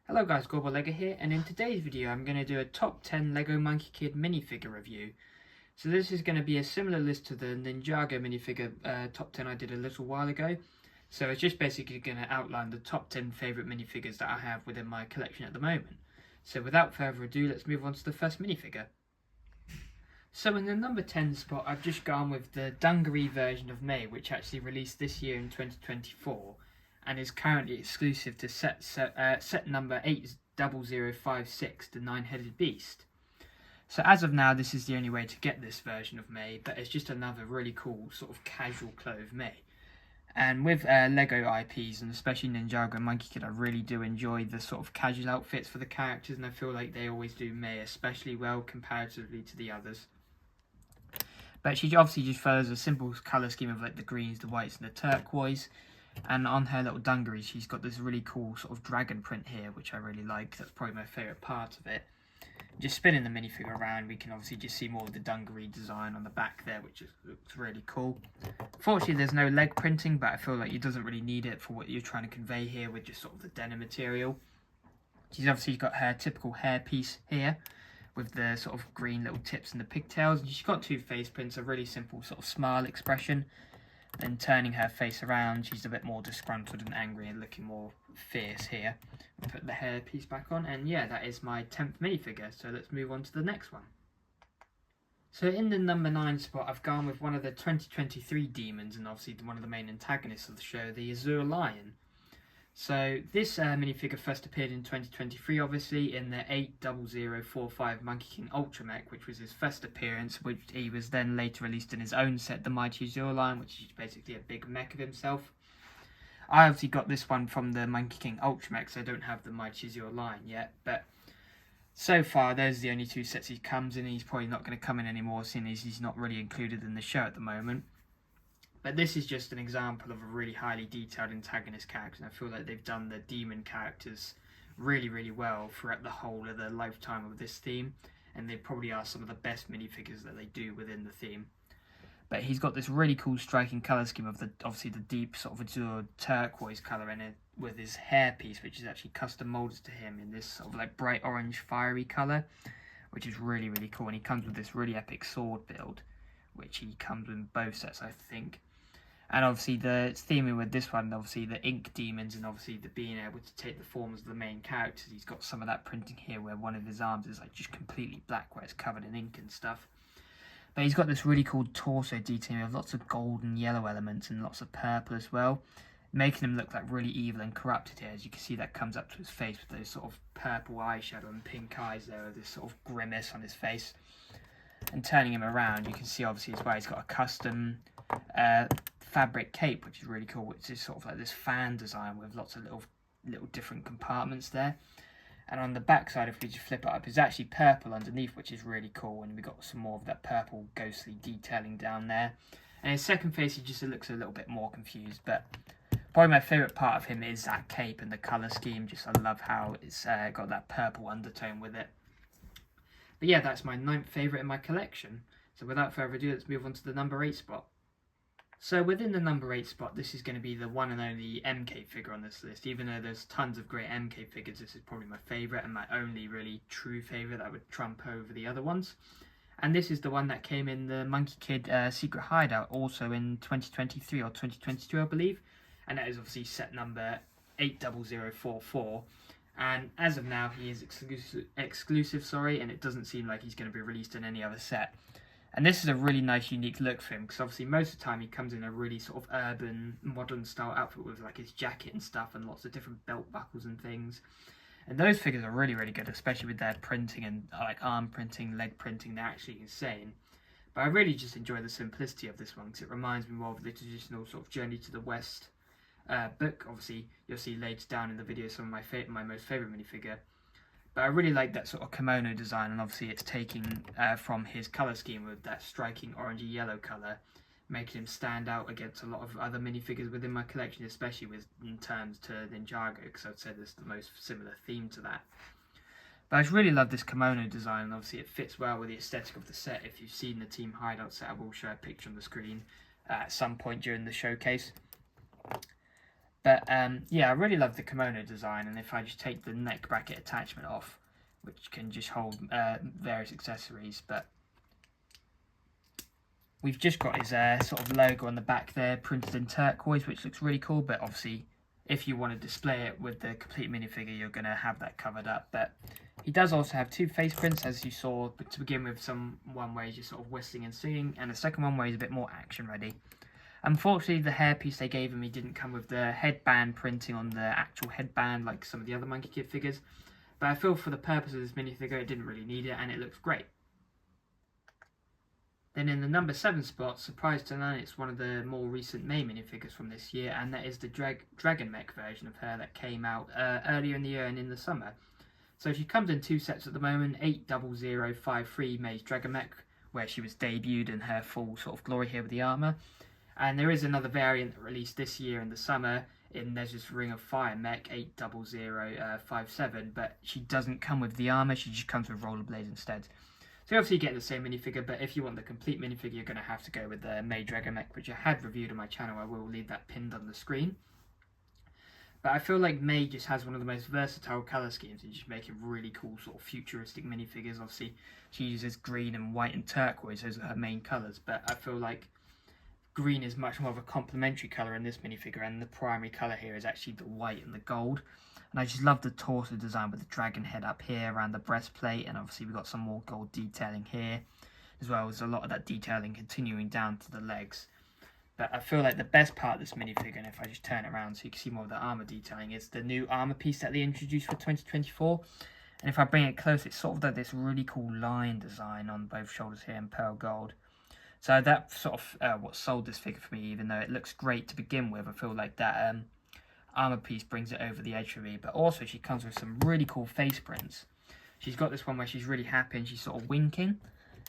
Hello guys, Global Lego here, and in today's video I'm going to do a top 10 Lego Monkey Kid minifigure review. So this is going to be a similar list to the Ninjago minifigure top 10 I did a little while ago. So it's just basically going to outline the top 10 favourite minifigures that I have within my collection at the moment. So without further ado, let's move on to the first minifigure. So in the number 10 spot, I've just gone with the dungaree version of Mech, which actually released this year in 2024. And is currently exclusive to set number 80056, the 9-headed beast. So as of now, this is the only way to get this version of Mech, but it's just another really cool sort of casual clothes Mech. And with Lego IPs, and especially Ninjago and Monkey Kid, I really do enjoy the sort of casual outfits for the characters, and I feel like they always do Mech especially well comparatively to the others. But she obviously just follows a simple colour scheme of like the greens, the whites, and the turquoise. And on her little dungaree, she's got this really cool sort of dragon print here, which I really like. That's probably my favourite part of it. Just spinning the minifigure around, we can obviously just see more of the dungaree design on the back there, which looks really cool. Fortunately, there's no leg printing, but I feel like it doesn't really need it for what you're trying to convey here with just sort of the denim material. She's obviously got her typical hair piece here, with the sort of green little tips and the pigtails. And she's got two face prints, a really simple sort of smile expression. Then turning her face around, she's a bit more disgruntled and angry and looking more fierce here. I'll put the hair piece back on, and yeah, that is my 10th minifigure, so let's move on to the next one. So in the number 9 spot, I've gone with one of the 2023 demons, and obviously one of the main antagonists of the show, the Azure lion. So this minifigure first appeared in 2023, obviously, in the 80045 Monkey King Ultra Mech, which was his first appearance, which he was then later released in his own set, the Mighty Azure line, which is basically a big mech of himself. I obviously got this one from the Monkey King Ultra Mech, so I don't have the Mighty Azure line yet, but so far those are the only two sets he comes in. He's probably not going to come in anymore, seeing as he's not really included in the show at the moment. But this is just an example of a really highly detailed antagonist character, and I feel like they've done the demon characters really, really well throughout the whole of the lifetime of this theme, and they probably are some of the best minifigures that they do within the theme. But he's got this really cool striking colour scheme of obviously the deep sort of azure turquoise colour in it, with his hairpiece, which is actually custom moulded to him in this sort of like bright orange fiery colour, which is really, really cool. And he comes with this really epic sword build, which he comes with in both sets, I think. And obviously the theming with this one, obviously the ink demons, and obviously the being able to take the forms of the main characters. He's got some of that printing here where one of his arms is like just completely black, where it's covered in ink and stuff. But he's got this really cool torso detailing with lots of gold and yellow elements and lots of purple as well, making him look like really evil and corrupted here. As you can see, that comes up to his face with those sort of purple eyeshadow and pink eyes there, with this sort of grimace on his face. And turning him around, you can see obviously as well he's got a custom fabric cape, which is really cool, which is sort of like this fan design with lots of little different compartments there. And on the back side, if we just flip it up, it's actually purple underneath, which is really cool, and we got some more of that purple ghostly detailing down there. And his second face, he just looks a little bit more confused, but probably my favourite part of him is that cape and the colour scheme. Just I love how it's got that purple undertone with it. But yeah, that's my 9th favourite in my collection. So without further ado, let's move on to the number 8 spot. So within the number 8 spot, this is going to be the one and only MK figure on this list. Even though there's tons of great MK figures, this is probably my favourite and my only really true favourite that would trump over the other ones. And this is the one that came in the Monkey Kid Secret Hideout, also in 2023 or 2022, I believe. And that is obviously set number 80044. And as of now, he is exclusive, and it doesn't seem like he's going to be released in any other set. And this is a really nice, unique look for him, because obviously most of the time he comes in a really sort of urban, modern style outfit with like his jacket and stuff and lots of different belt buckles and things. And those figures are really, really good, especially with their printing and like arm printing, leg printing. They're actually insane. But I really just enjoy the simplicity of this one, because it reminds me more of the traditional sort of Journey to the West book. Obviously, you'll see later down in the video some of my most favourite minifigure. But I really like that sort of kimono design, and obviously it's taking from his colour scheme with that striking orangey yellow colour, making him stand out against a lot of other minifigures within my collection, especially in terms to Ninjago, because I'd say there's the most similar theme to that. But I just really love this kimono design, and obviously it fits well with the aesthetic of the set. If you've seen the Team Hideout set, I will show a picture on the screen at some point during the showcase. But yeah, I really love the kimono design, and if I just take the neck bracket attachment off, which can just hold various accessories, but we've just got his sort of logo on the back there, printed in turquoise, which looks really cool. But obviously, if you want to display it with the complete minifigure, you're going to have that covered up. But he does also have two face prints, as you saw, but to begin with, one where he's just sort of whistling and singing, and the second one where he's a bit more action ready. Unfortunately, the hairpiece they gave him, he didn't come with the headband printing on the actual headband like some of the other Monkie Kid figures. But I feel for the purpose of this minifigure, it didn't really need it, and it looks great. Then in the number 7 spot, surprised to learn it's one of the more recent May minifigures from this year, and that is the Dragon Mech version of her that came out earlier in the year and in the summer. So she comes in 2 sets at the moment, 80053 May's Dragon Mech, where she was debuted in her full sort of glory here with the armour. And there is another variant that released this year in the summer, there's this Ring of Fire Mech, 80057, but she doesn't come with the armour, she just comes with rollerblades instead. So you obviously get the same minifigure, but if you want the complete minifigure, you're going to have to go with the May Dragon Mech, which I had reviewed on my channel. I will leave that pinned on the screen. But I feel like May just has one of the most versatile colour schemes, and just make it really cool sort of futuristic minifigures. Obviously, she uses green and white and turquoise, those are her main colours, but I feel like green is much more of a complementary colour in this minifigure, and the primary colour here is actually the white and the gold. And I just love the torso design with the dragon head up here around the breastplate, and obviously we've got some more gold detailing here, as well as a lot of that detailing continuing down to the legs. But I feel like the best part of this minifigure, and if I just turn it around so you can see more of the armour detailing, is the new armour piece that they introduced for 2024. And if I bring it close, it's sort of like this really cool line design on both shoulders here in pearl gold. So that sort of what sold this figure for me, even though it looks great to begin with. I feel like that armor piece brings it over the edge for me. But also she comes with some really cool face prints. She's got this one where she's really happy and she's sort of winking.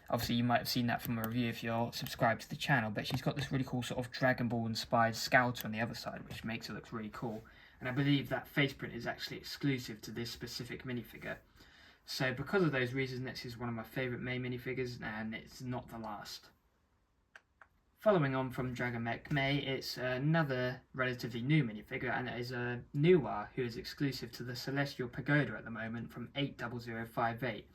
Obviously you might have seen that from a review if you're subscribed to the channel, but she's got this really cool sort of Dragon Ball inspired scouter on the other side, which makes it look really cool. And I believe that face print is actually exclusive to this specific minifigure. So because of those reasons, this is one of my favourite May minifigures, and it's not the last. Following on from Dragon Mech May, it's another relatively new minifigure, and it is a Nuwa, who is exclusive to the Celestial Pagoda at the moment from 80058.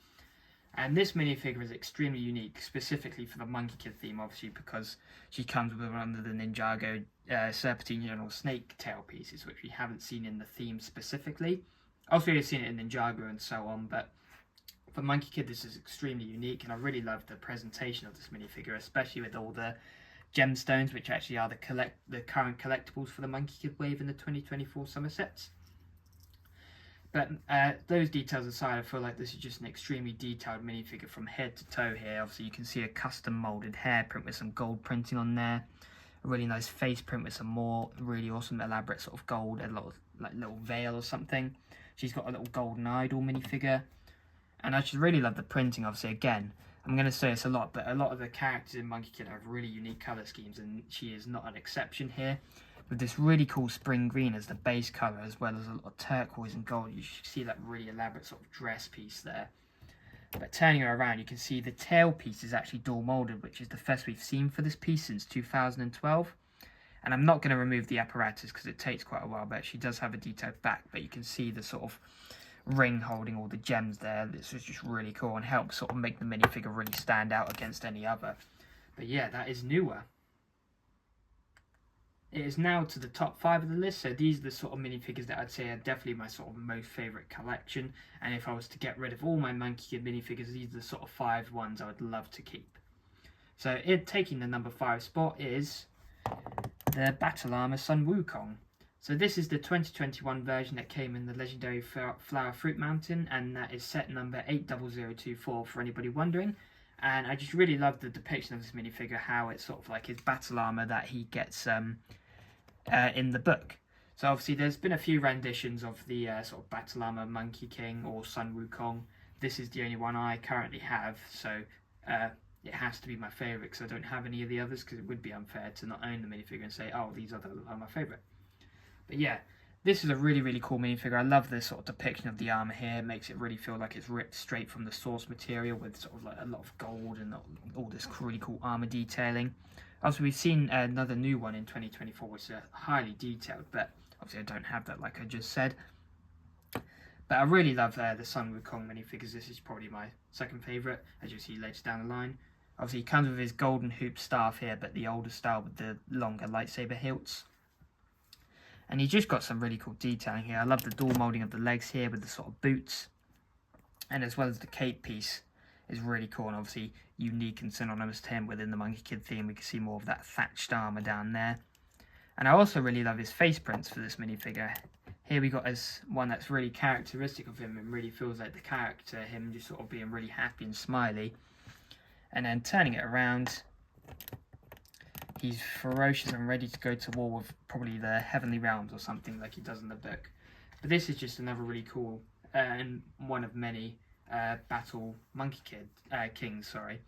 And this minifigure is extremely unique, specifically for the Monkie Kid theme, obviously, because she comes with one of the Ninjago Serpentine General Snake tail pieces, which we haven't seen in the theme specifically. Obviously, we've seen it in Ninjago and so on, but for Monkie Kid, this is extremely unique, and I really love the presentation of this minifigure, especially with all the gemstones, which actually are the current collectibles for the Monkie Kid wave in the 2024 summer sets. But those details aside, I feel like this is just an extremely detailed minifigure from head to toe here. Obviously you can see a custom moulded hair print with some gold printing on there, a really nice face print with some more really awesome elaborate sort of gold, a lot of like little veil or something. She's got a little golden idol minifigure, and I just really love the printing. Obviously, again, I'm going to say this a lot, but a lot of the characters in Monkie Kid have really unique colour schemes, and she is not an exception here. With this really cool spring green as the base colour, as well as a lot of turquoise and gold, you see that really elaborate sort of dress piece there. But turning her around, you can see the tail piece is actually dual moulded, which is the first we've seen for this piece since 2012. And I'm not going to remove the apparatus because it takes quite a while, but she does have a detailed back, but you can see the sort of ring holding all the gems there. This is just really cool and helps sort of make the minifigure really stand out against any other. But yeah, that is Nuwa. It is now to the top 5 of the list, so these are the sort of minifigures that I'd say are definitely my sort of most favourite collection, and if I was to get rid of all my Monkie Kid minifigures, these are the sort of 5 ones I would love to keep. So taking the number 5 spot is the Battle Armor Sun Wukong. So this is the 2021 version that came in the legendary Flower Fruit Mountain, and that is set number 80024 for anybody wondering. And I just really love the depiction of this minifigure, how it's sort of like his battle armor that he gets in the book. So obviously there's been a few renditions of the sort of battle armor Monkey King or Sun Wukong. This is the only one I currently have, so it has to be my favourite because I don't have any of the others, because it would be unfair to not own the minifigure and say, oh, these are my favourite. But yeah, this is a really, really cool minifigure. I love this sort of depiction of the armour here. It makes it really feel like it's ripped straight from the source material with sort of like a lot of gold and all this really cool armour detailing. Also, we've seen another new one in 2024, which is highly detailed, but Obviously I don't have that like I just said. But I really love the Sun Wukong minifigures. This is probably my second favourite, as you'll see later down the line. Obviously he comes with his golden hoop staff here, but the older style with the longer lightsaber hilts. And he's just got some really cool detailing here. I love the door moulding of the legs here with the sort of boots. And as well as the cape piece is really cool and obviously unique and synonymous to him within the Monkey Kid theme. We can see more of that thatched armour down there. And I also really love his face prints for this minifigure. Here we got as one that's really characteristic of him and really feels like the character, him just sort of being really happy and smiley. And then turning it around, he's ferocious and ready to go to war with probably the Heavenly Realms or something like he does in the book. But this is just another really cool and one of many battle Monkey Kid kings, sorry.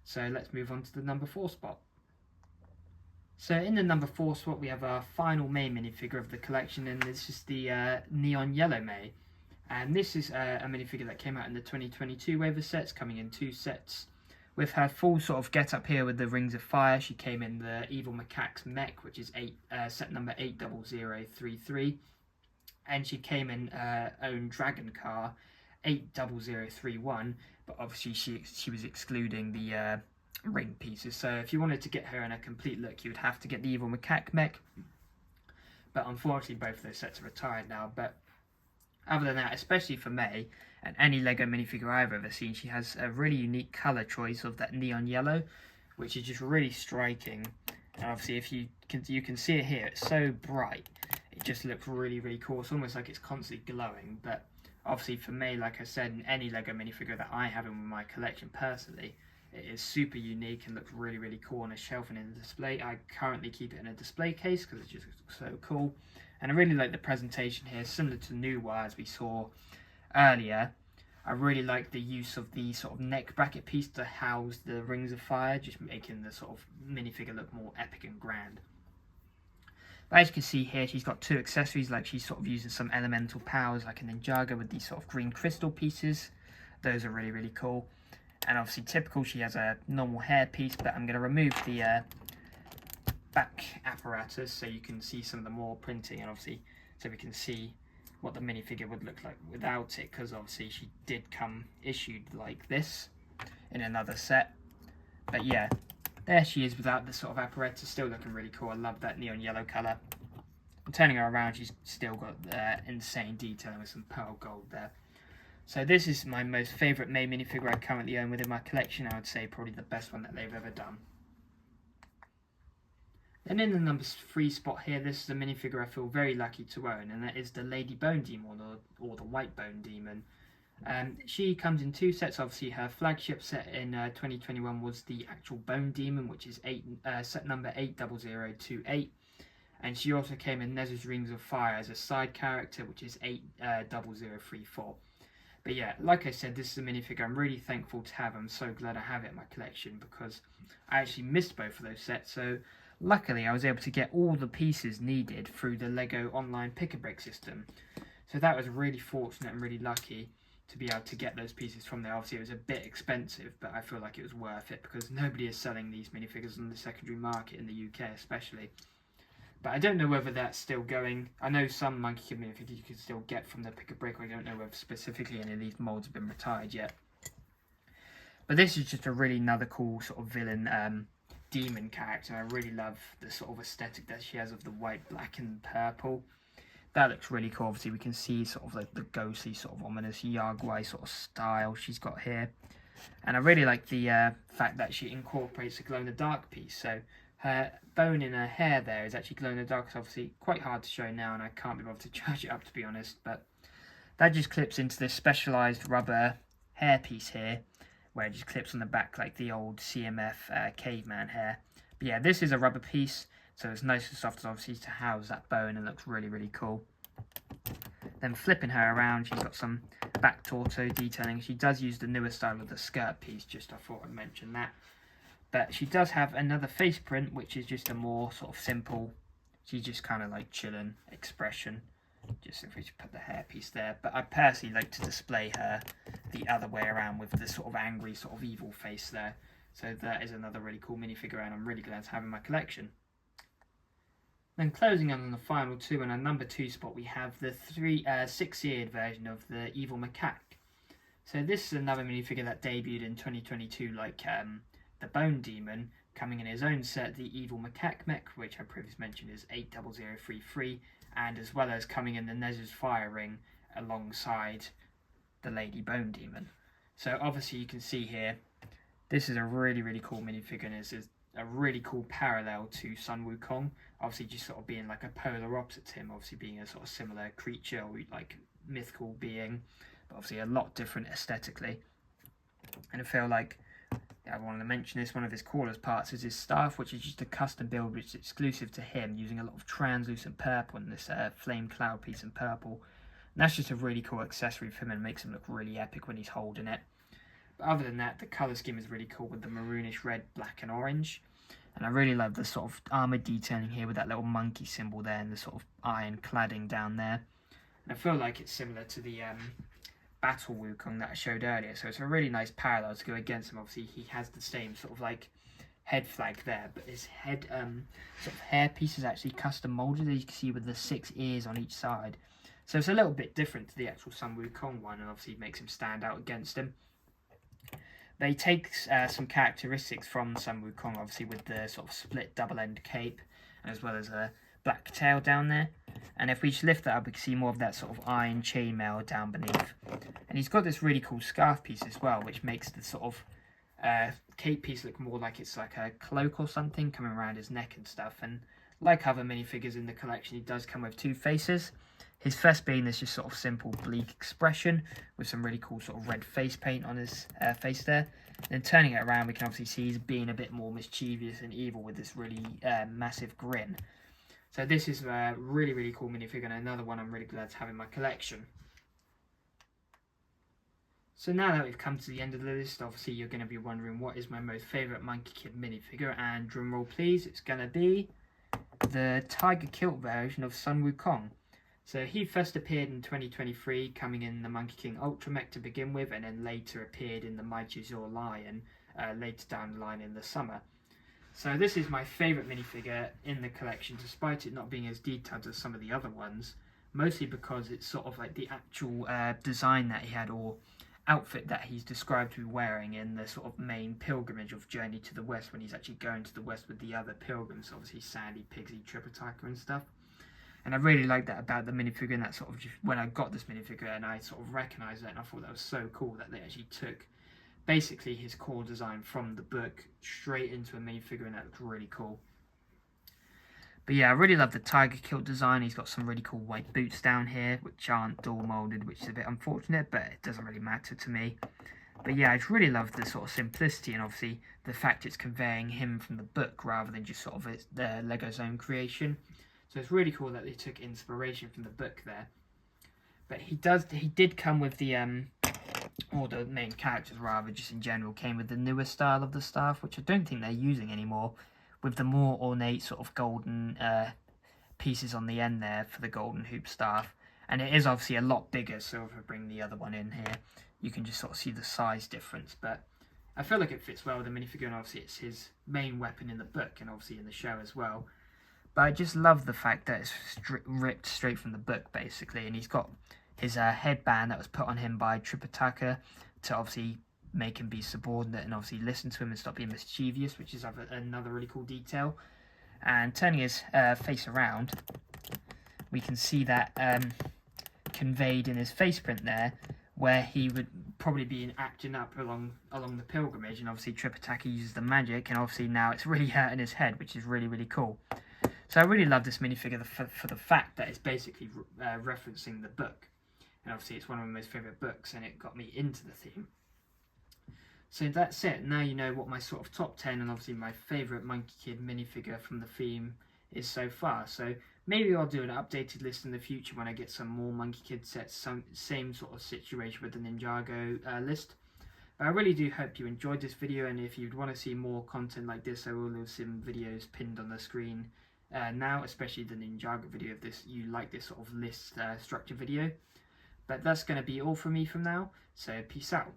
So let's move on to the number 4 spot. So in the number 4 spot we have our final May minifigure of the collection, and this is the Neon Yellow May. And this is a minifigure that came out in the 2022 wave of sets, coming in 2 sets. With her full sort of get up here with the Rings of Fire, she came in the Evil Macaque's Mech, which is set number 80033. And she came in her own Dragon car, 80031, but obviously she was excluding the ring pieces. So if you wanted to get her in a complete look, you would have to get the Evil Macaque Mech. But unfortunately, both of those sets are retired now. But other than that, especially for May, and any LEGO minifigure I've ever seen, she has a really unique colour choice of that neon yellow, which is just really striking. And obviously, if you can see it here, it's so bright. It just looks really, really cool. It's almost like it's constantly glowing. But obviously for me, like I said, in any LEGO minifigure that I have in my collection personally, it is super unique and looks really, really cool on a shelf and in a display. I currently keep it in a display case because it just looks so cool. And I really like the presentation here, similar to New Wire as we saw earlier. I really like the use of the sort of neck bracket piece to house the Rings of Fire, just making the sort of minifigure look more epic and grand. But as you can see here, she's got 2 accessories, like she's sort of using some elemental powers like a Ninjago with these sort of green crystal pieces. Those are really, really cool. And obviously typical, she has a normal hair piece, but I'm going to remove the back apparatus so you can see some of the more printing, and obviously so we can see what the minifigure would look like without it, because obviously she did come issued like this in another set. But yeah, there she is without the sort of apparatus, still looking really cool. I love that neon yellow colour. And turning her around, she's still got insane detailing with some pearl gold there. So this is my most favourite May minifigure I currently own within my collection. I would say probably the best one that they've ever done. Then in the number 3 spot here, this is a minifigure I feel very lucky to own, and that is the Lady Bone Demon, or the White Bone Demon. She comes in 2 sets. Obviously her flagship set in 2021 was the actual Bone Demon, which is set number 80028. And she also came in Nez's Rings of Fire as a side character, which is 80034. But yeah, like I said, this is a minifigure I'm really thankful to have. I'm so glad I have it in my collection because I actually missed both of those sets. So luckily I was able to get all the pieces needed through the LEGO online pick-a-brick system. So that was really fortunate and really lucky to be able to get those pieces from there. Obviously it was a bit expensive, but I feel like it was worth it because nobody is selling these minifigures on the secondary market in the UK especially. But I don't know whether that's still going. I know some Monkey Kid minifigures you can still get from the pick-a-brick. I don't know whether specifically any of these molds have been retired yet. But this is just a really another cool sort of villain demon character. I really love the sort of aesthetic that she has of the white, black and purple. That looks really cool. Obviously we can see sort of like the ghostly sort of ominous Yagwai sort of style she's got here. And I really like the fact that she incorporates a glow-in-the-dark piece. So her bone in her hair there is actually glow-in-the-dark. It's obviously quite hard to show now and I can't be bothered to charge it up to be honest. But that just clips into this specialised rubber hair piece here, where it just clips on the back like the old CMF caveman hair. But yeah, this is a rubber piece, so it's nice and soft obviously to house that bone and looks really, really cool. Then flipping her around, she's got some back torso detailing. She does use the newer style of the skirt piece, just I thought I'd mention that. But she does have another face print, which is just a more sort of simple, she's just kind of like chilling expression. Just if we just put the hairpiece there. But I personally like to display her the other way around with the sort of angry, sort of evil face there. So that is another really cool minifigure and I'm really glad to have in my collection. Then closing on the final two, and our number 2 spot, we have the 6-eared version of the evil Macaque. So this is another minifigure that debuted in 2022, like the Bone Demon, coming in his own set, the evil Macaque Mech, which I previously mentioned is 80033, and as well as coming in the Nez's Fire Ring alongside the Lady Bone Demon. So obviously you can see here, this is a really cool minifigure, and this is a really cool parallel to Sun Wukong, obviously just sort of being like a polar opposite to him, obviously being a sort of similar creature, or like mythical being, but obviously a lot different aesthetically. And I feel like I wanted to mention this, one of his coolest parts is his staff, which is just a custom build which is exclusive to him, using a lot of translucent purple and this flame cloud piece in purple. And that's just a really cool accessory for him and makes him look really epic when he's holding it. But other than that, the colour scheme is really cool with the maroonish red, black and orange. And I really love the sort of armour detailing here with that little monkey symbol there and the sort of iron cladding down there. And I feel like it's similar to the Battle Wukong that I showed earlier, so it's a really nice parallel to go against him. Obviously he has the same sort of like head flag there, but his head sort of hair piece is actually custom moulded, as you can see, with the 6 ears on each side. So it's a little bit different to the actual Sun Wukong one, and obviously makes him stand out against him. They take some characteristics from Sun Wukong, obviously with the sort of split double end cape, as well as a black tail down there. And if we just lift that up, we can see more of that sort of iron chainmail down beneath. And he's got this really cool scarf piece as well, which makes the sort of cape piece look more like it's like a cloak or something coming around his neck and stuff. And like other minifigures in the collection, he does come with 2 faces. His first being this just sort of simple bleak expression with some really cool sort of red face paint on his face there. And then turning it around, we can obviously see he's being a bit more mischievous and evil with this really massive grin. So this is a really cool minifigure, and another one I'm really glad to have in my collection. So now that we've come to the end of the list, obviously you're going to be wondering what is my most favourite Monkie Kid minifigure, and drumroll please, it's going to be the Tiger Kilt version of Sun Wukong. So he first appeared in 2023, coming in the Monkey King Ultra Mech to begin with, and then later appeared in the Mighty Azure Lion later down the line in the summer. So this is my favourite minifigure in the collection, despite it not being as detailed as some of the other ones, mostly because it's sort of like the actual design that he had, or outfit that he's described to be wearing in the sort of main pilgrimage of Journey to the West, when he's actually going to the West with the other pilgrims, obviously Sandy, Pigsy, Tripitaka and stuff. And I really like that about the minifigure, and that sort of just, when I got this minifigure and I sort of recognised it, and I thought that was so cool that they actually took basically his core design from the book straight into a minifigure, and that looked really cool. But yeah, I really love the Tiger Kilt design. He's got some really cool white boots down here, which aren't dual moulded, which is a bit unfortunate, but it doesn't really matter to me. But yeah, I just really love the sort of simplicity, and obviously the fact it's conveying him from the book rather than just sort of the Lego's own creation. So it's really cool that they took inspiration from the book there. But he did come with the or the main characters rather, just in general, came with the newer style of the staff, which I don't think they're using anymore, with the more ornate sort of golden pieces on the end there for the golden hoop staff. And it is obviously a lot bigger, so if I bring the other one in here, you can just sort of see the size difference. But I feel like it fits well with the minifigure, and obviously it's his main weapon in the book and obviously in the show as well. But I just love the fact that it's ripped straight from the book, basically. And he's got his headband that was put on him by Tripitaka to obviously make him be subordinate and obviously listen to him and stop being mischievous, which is another really cool detail. And turning his face around, we can see that conveyed in his face print there, where he would probably be acting up along the pilgrimage, and obviously Tripitaka uses the magic, and obviously now it's really hurting his head, which is really cool. So I really love this minifigure for the fact that it's basically referencing the book. And obviously it's one of my most favourite books, and it got me into the theme. So that's it. Now you know what my sort of top 10 and obviously my favourite Monkey Kid minifigure from the theme is so far. So maybe I'll do an updated list in the future when I get some more Monkey Kid sets, same sort of situation with the Ninjago list. But I really do hope you enjoyed this video, and if you'd want to see more content like this, I will leave some videos pinned on the screen now, especially the Ninjago video if you like this sort of list structure video. But that's going to be all from me from now, so peace out.